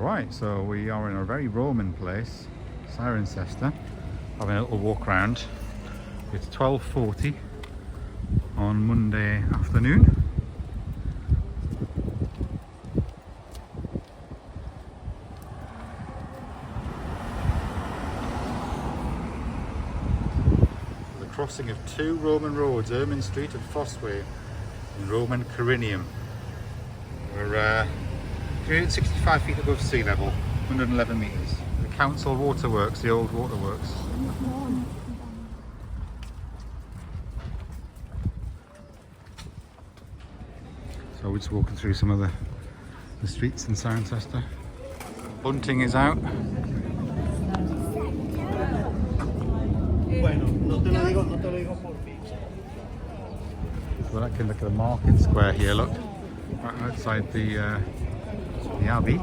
Alright, so we are in a very Roman place, Cirencester, having a little walk around. It's 12:40 on Monday afternoon. The crossing of two Roman roads, Ermine Street and Fossway, in Roman Carinium. We're 365 feet above sea level, 111 metres. The council waterworks, the old waterworks. So we're just walking through some of the streets in Cirencester. Bunting is out. So I can look at the market square here, look. Right outside the Abbey.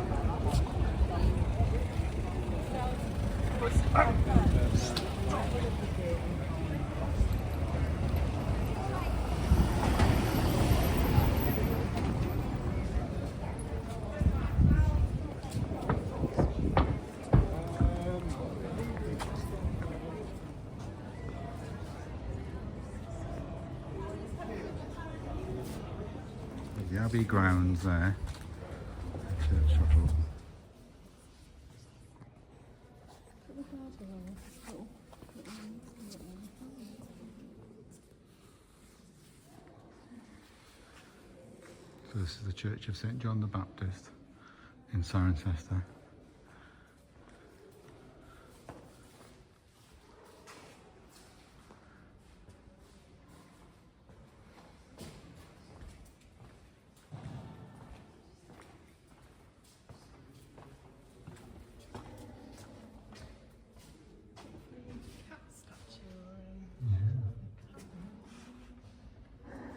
The Abbey grounds there. Church shuttle. So this is the Church of St. John the Baptist in Cirencester.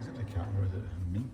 Is it a cat or is it a mink?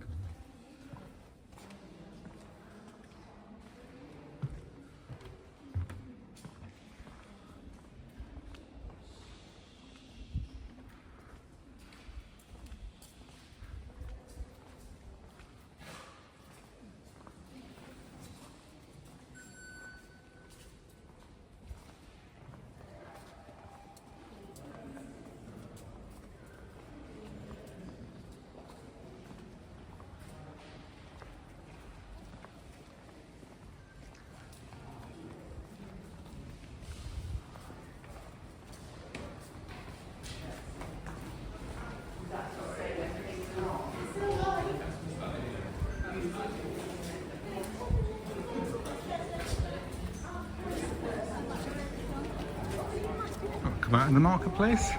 Come out in the marketplace,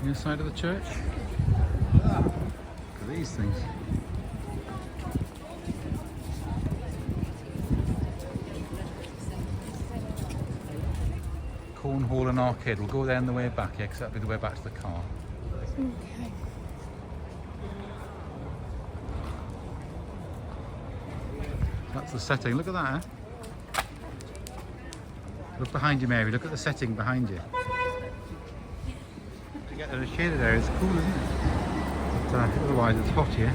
on the side of the church. Look at these things. Cornhole and arcade. We'll go there on the way back, yeah, because that'll be the way back to the car. Okay. That's the setting. Look at that, eh? Look behind you, Mary. Look at the setting behind you. To get in a shaded area, it's cool, isn't it? But, otherwise, it's hot here.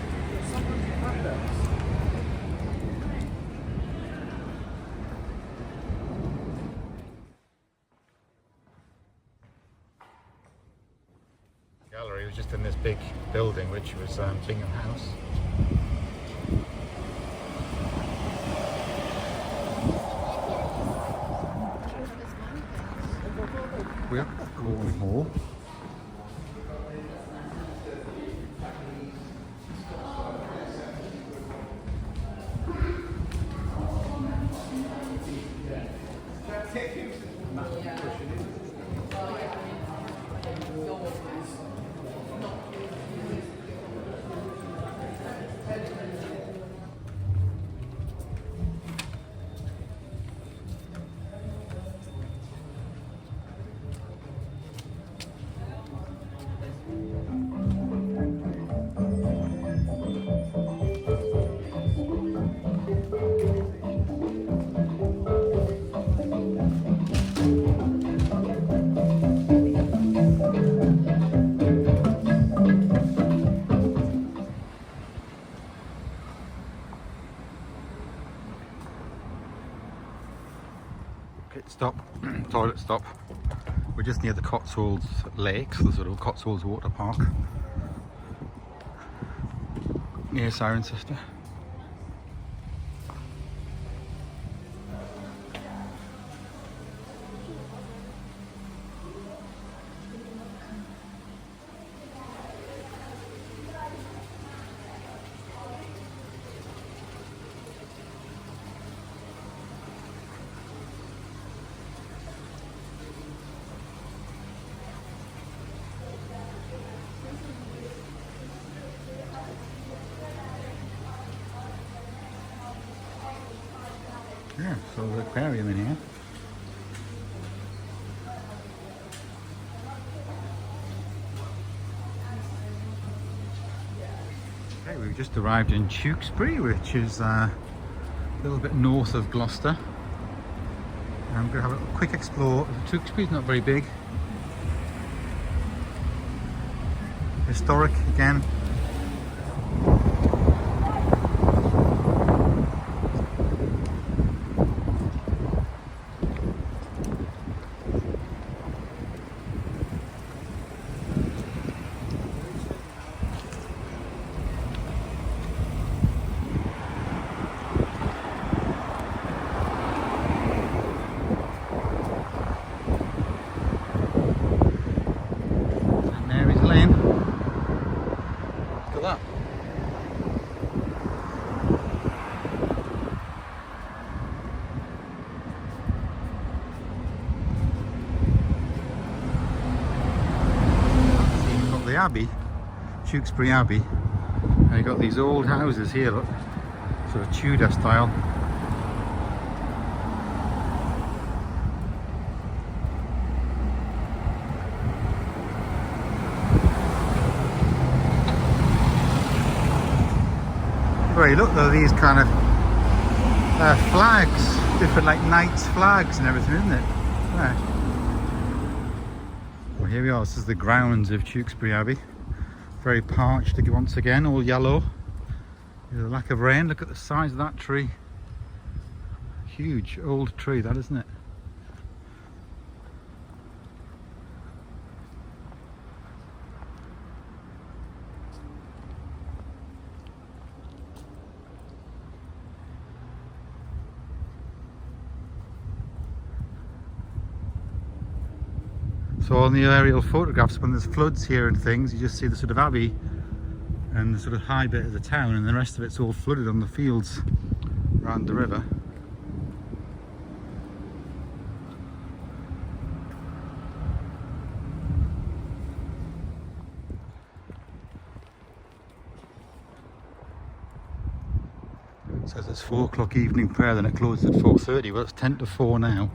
The gallery was just in this big building, which was Bingham House. We are at Cornhole. Okay, stop. Toilet stop. We're just near the Cotswolds Lakes, the sort of Cotswolds Water Park. Near Cirencester. Yeah, so there's an aquarium in here. Okay, we've just arrived in Tewkesbury, which is a little bit north of Gloucester. And we're going to have a quick explore. Tewkesbury's not very big. Historic again. Abbey, Tewkesbury Abbey, and you've got these old houses here, look, sort of Tudor style. Well, look, there are these kind of flags, different like knights flags and everything, isn't it? Yeah. Well, here we are. This is the grounds of Tewkesbury Abbey. Very parched once again, all yellow. There's a lack of rain. Look at the size of that tree. Huge old tree, that, isn't it? So on the aerial photographs, when there's floods here and things, you just see the sort of abbey and the sort of high bit of the town, and the rest of it's all flooded on the fields around the river. It says it's 4 o'clock evening prayer, then it closes at 4:30. Well, it's 10 to 4 now.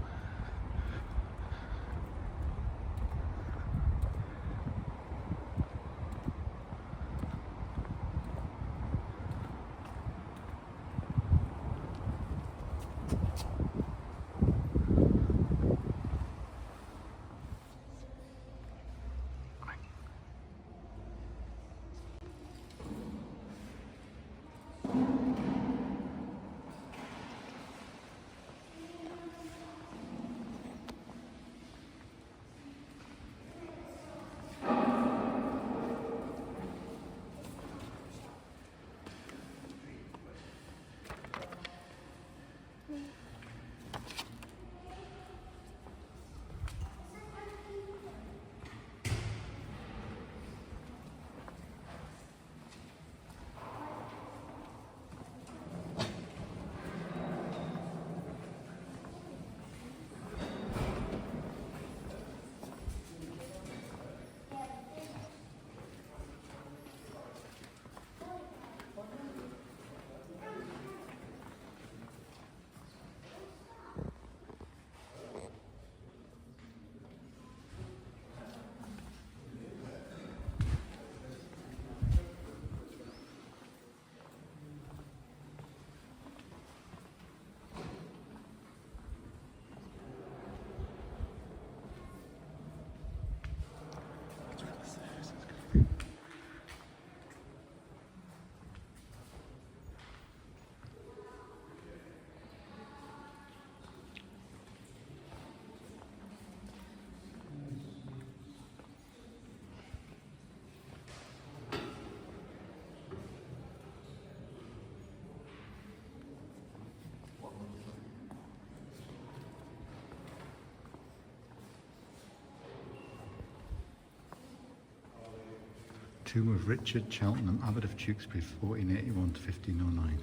Tomb of Richard Cheltenham, Abbot of Tewkesbury, 1481 to 1509.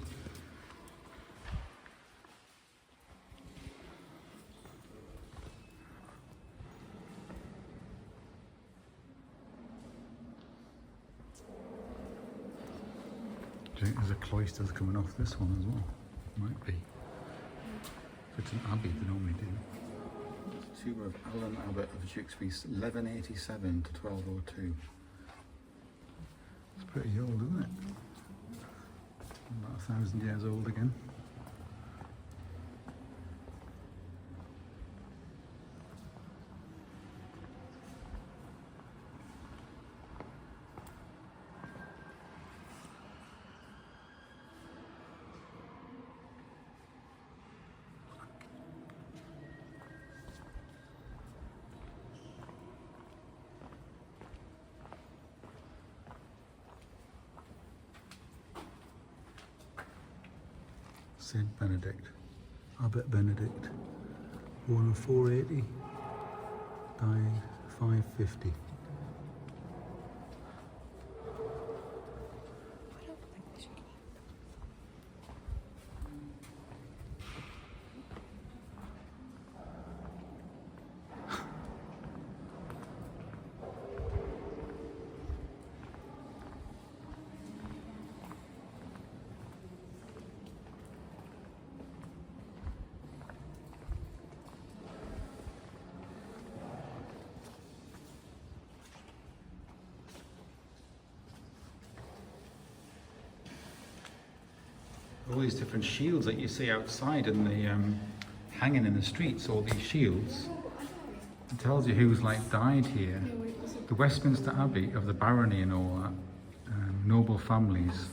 I think there's a cloister coming off this one as well. Might be. If it's an abbey, they normally do. Tomb of Alan Abbot of Tewkesbury, 1187 to 1202. It's pretty old, isn't it? About 1,000 years old again. Saint Benedict, Abbot Benedict, born in 480, died 550. All these different shields that you see outside and the hanging in the streets, all these shields, it tells you who's like died here. The Westminster Abbey of the barony and all that, noble families.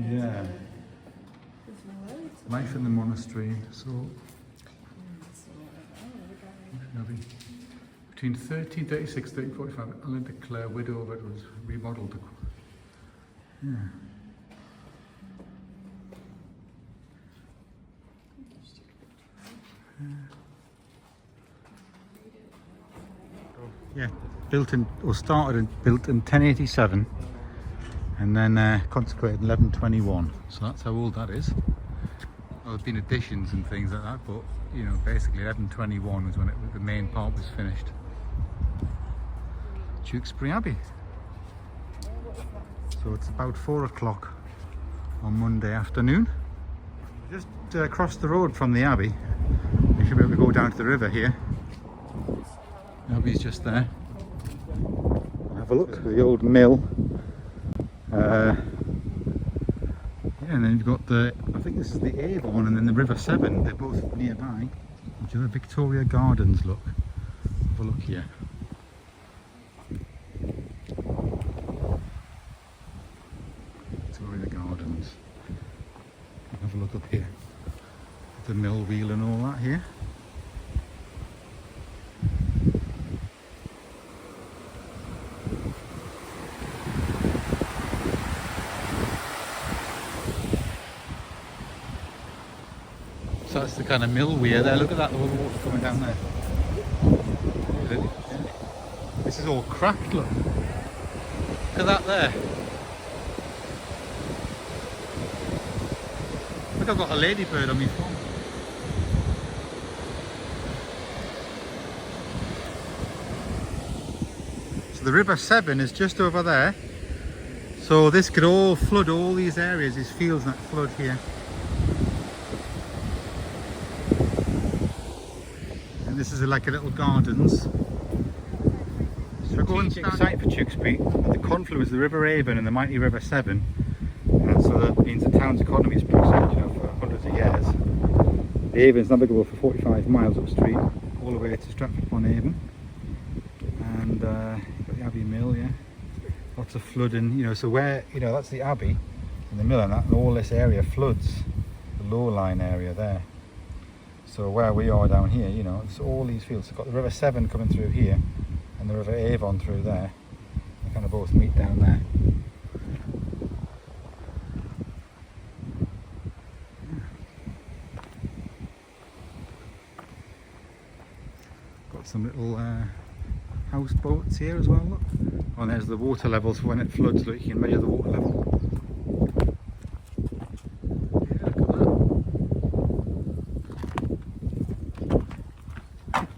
Yeah. Life in the monastery, so between 1336 and 1345, Ellen de Clare, widow of it, was remodeled. Yeah. Yeah, built in, or started and built in 1087 and then consecrated in 1121. So that's how old that is. Well, there's been additions and things like that, but you know, basically 1121 was when the main part was finished. Tewkesbury Abbey. So it's about 4 o'clock on Monday afternoon. Just across the road from the Abbey. You should be able to go down to the river here. The Abbey's just there. Have a look at the old mill. Yeah, and then you've got the, I think this is the Avon and then the River Severn. They're both nearby. Which are the Victoria Gardens, look. Have a look here. Victoria Gardens. Have a look up here. The mill wheel and all that here. So that's the kind of mill weir there. Look at that, the water coming down there. This is all cracked, look. Look at that there. Look, I've got a ladybird on my phone. So the River Severn is just over there. So this could all flood all these areas, these fields that flood here. And this is like a little gardens. So we're going to site for Tewkesbury at the confluence of the River Avon and the mighty River Severn. And so that means the town's economy is prospered, you know, for hundreds of years. The Avon is navigable for 45 miles upstream, all the way to Stratford-upon-Avon. And you've got the Abbey Mill, yeah. Lots of flooding, you know, so where, you know, that's the Abbey and the mill and that, and all this area floods, the low-lying area there. So where we are down here, you know, it's all these fields. We've got the River Severn coming through here and the River Avon through there. They kind of both meet down there. Got some little houseboats here as well, look. Oh, and there's the water levels when it floods, look, you can measure the water level. Yeah, look at that.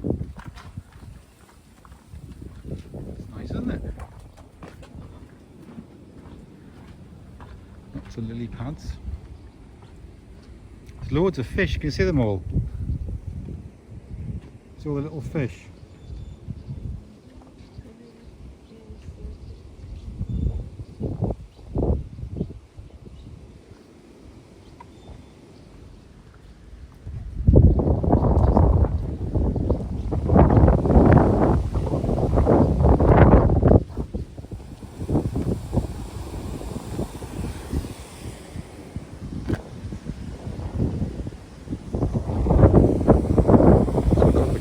It's nice, isn't it? Lots of lily pads. There's loads of fish, can you see them all? See all the little fish.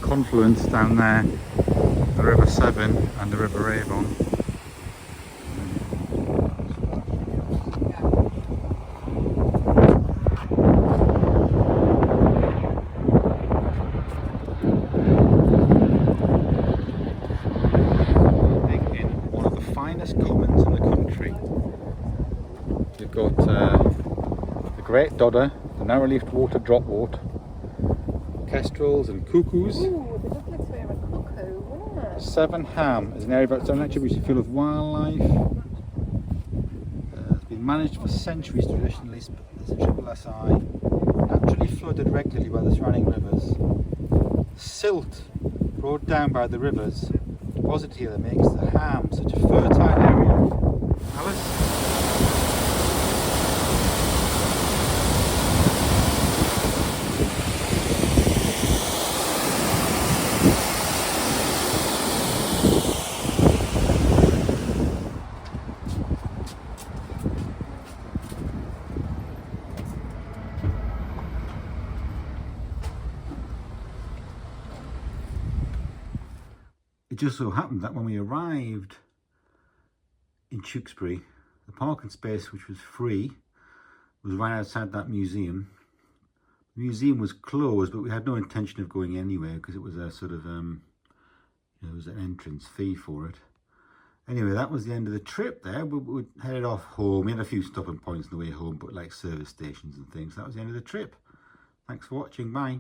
Confluence down there, the River Severn and the River Avon. In one of the finest commons in the country. You've got the Great Dodder, the narrow-leafed water dropwort, kestrels and cuckoos. Ooh, they look like they're a cuckoo, wouldn't it? Severn Ham is an area of its own attributes full of wildlife. It's been managed for centuries traditionally as a triple SI. Naturally flooded regularly by the surrounding rivers. Silt brought down by the rivers deposited here that makes the Ham such a fertile area. Alice? It just so happened that when we arrived in Tewkesbury, the parking space, which was free, was right outside that museum. The museum was closed, but we had no intention of going anywhere because it was a sort of, there was an entrance fee for it. Anyway, that was the end of the trip there. We headed off home. We had a few stopping points on the way home, but like service stations and things. That was the end of the trip. Thanks for watching. Bye.